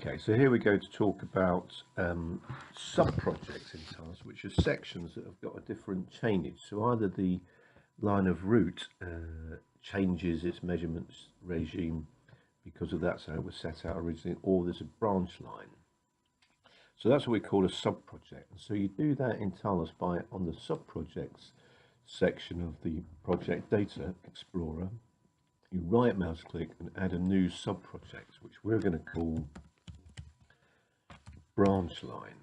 Okay, so here we go to talk about subprojects in TILOS, which are sections that have got a different chainage. So either the line of route changes its measurements regime because of that's how it was set out originally, or there's a branch line. So that's what we call a subproject. And so you do that in TILOS by, on the subprojects section of the project data explorer, you right mouse click and add a new subproject, which we're going to call branch line.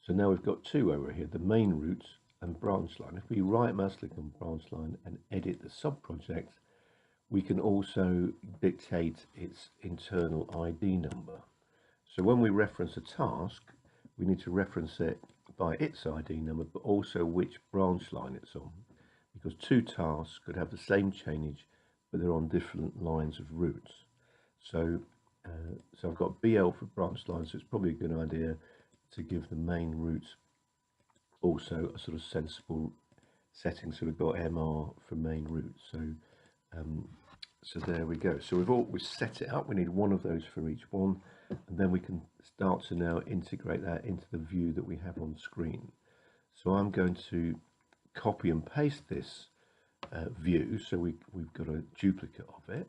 So now we've got two over here, the main route and branch line. If we right mouse click on branch line and edit the subproject, we can also dictate its internal ID number. So when we reference a task, we need to reference it by its ID number, but also which branch line it's on, because two tasks could have the same chainage, but they're on different lines of routes. So I've got BL for branch line, so it's probably a good idea to give the main route also a sort of sensible setting. So we've got MR for main route. So there we go. So we've set it up. We need one of those for each one, and then we can start to now integrate that into the view that we have on screen. So I'm going to copy and paste this view. So we've got a duplicate of it.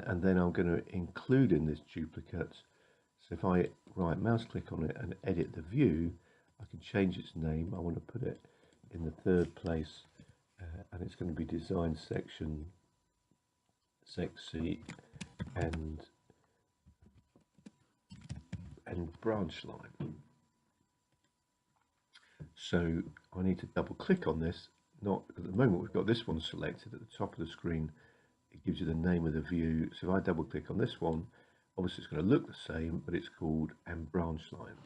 And then I'm going to include in this duplicate, so if I right mouse click on it and edit the view, I can change its name. I want to put it in the third place, and it's going to be design section sec C and branch line. So I need to double click on this. Not at the moment, we've got this one selected at the top of the screen. It gives you the name of the view. So if I double click on this one, obviously it's going to look the same, but it's called branch line.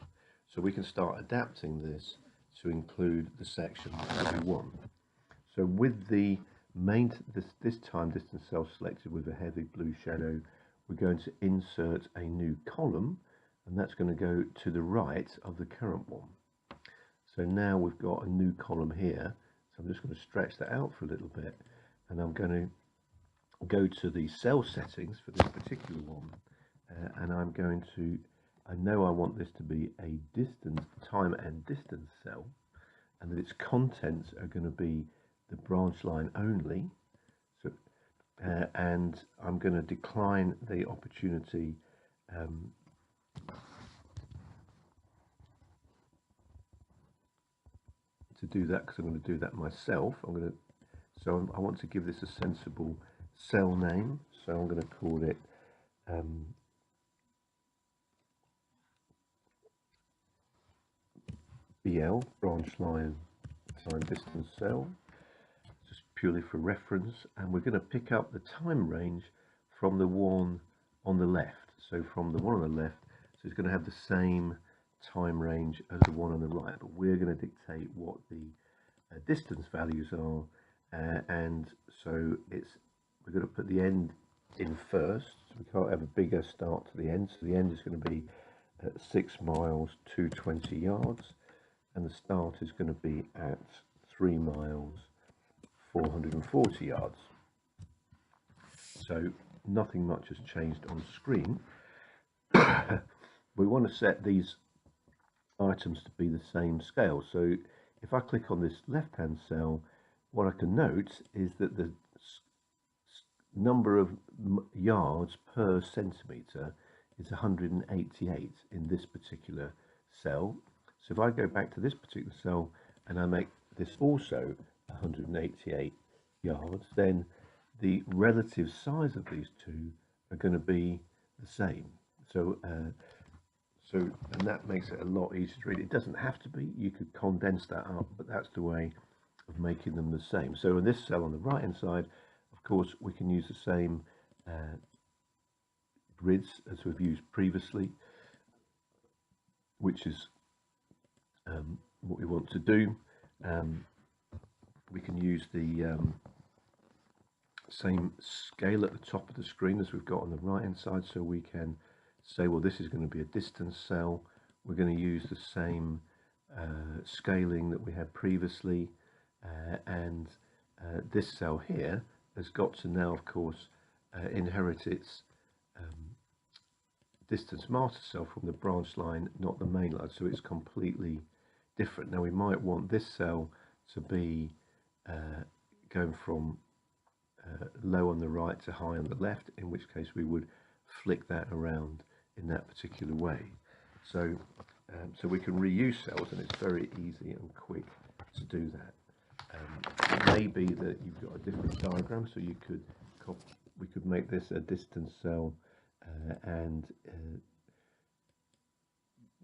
So we can start adapting this to include the section that we want. So with the main, this time distance cell selected with a heavy blue shadow, we're going to insert a new column, and that's going to go to the right of the current one. So now we've got a new column here. So I'm just going to stretch that out for a little bit, and I'm going to go to the cell settings for this particular one, and I'm going to, I know I want this to be a distance, time and distance cell, and that its contents are going to be the branch line only. So and I'm going to decline the opportunity to do that, because I'm going to do that myself. So I want to give this a sensible cell name, so I'm going to call it BL, branch line time distance cell, just purely for reference, and we're going to pick up the time range from the one on the left. So from the one on the left, so it's going to have the same time range as the one on the right, but we're going to dictate what the distance values are, and so we're going to put the end in first. So we can't have a bigger start to the end, so the end is going to be at 6 miles 220 yards, and the start is going to be at 3 miles 440 yards. So nothing much has changed on screen. We want to set these items to be the same scale. So if I click on this left hand cell, what I can note is that the number of yards per centimetre is 188 in this particular cell. So if I go back to this particular cell and I make this also 188 yards, then the relative size of these two are going to be the same. So and that makes it a lot easier to read. It doesn't have to be, you could condense that up, but that's the way of making them the same. So in this cell on the right hand side, of course, we can use the same grids as we've used previously, which is what we want to do. We can use the same scale at the top of the screen as we've got on the right hand side, so we can say, well, this is going to be a distance cell. We're going to use the same scaling that we had previously, and this cell here has got to now, of course, inherit its distance master cell from the branch line, not the main line, so it's completely different. Now we might want this cell to be going from low on the right to high on the left, in which case we would flick that around in that particular way. So we can reuse cells, and it's very easy and quick to do that. It may be that you've got a different diagram, so we could make this a distance cell, and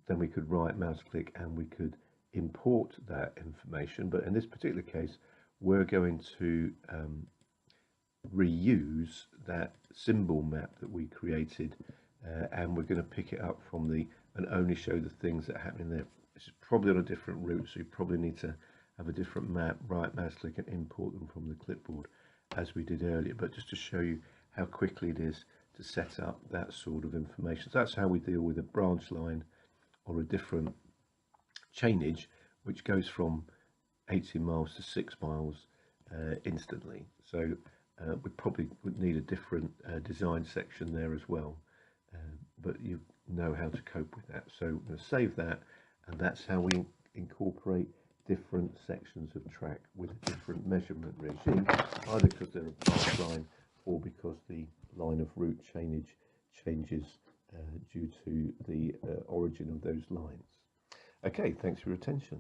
then we could right mouse click and we could import that information. But in this particular case, we're going to reuse that symbol map that we created, and we're going to pick it up from and only show the things that happen in there. This is probably on a different route, so you probably need to have a different map, right mouse click and import them from the clipboard as we did earlier, but just to show you how quickly it is to set up that sort of information. So that's how we deal with a branch line or a different chainage which goes from 80 miles to 6 miles instantly. So we probably would need a different design section there as well, but you know how to cope with that. So I'm going to save that, and that's how we incorporate different sections of track with a different measurement regime, either because they're a branch line or because the line of route chainage changes due to the origin of those lines. Okay, thanks for your attention.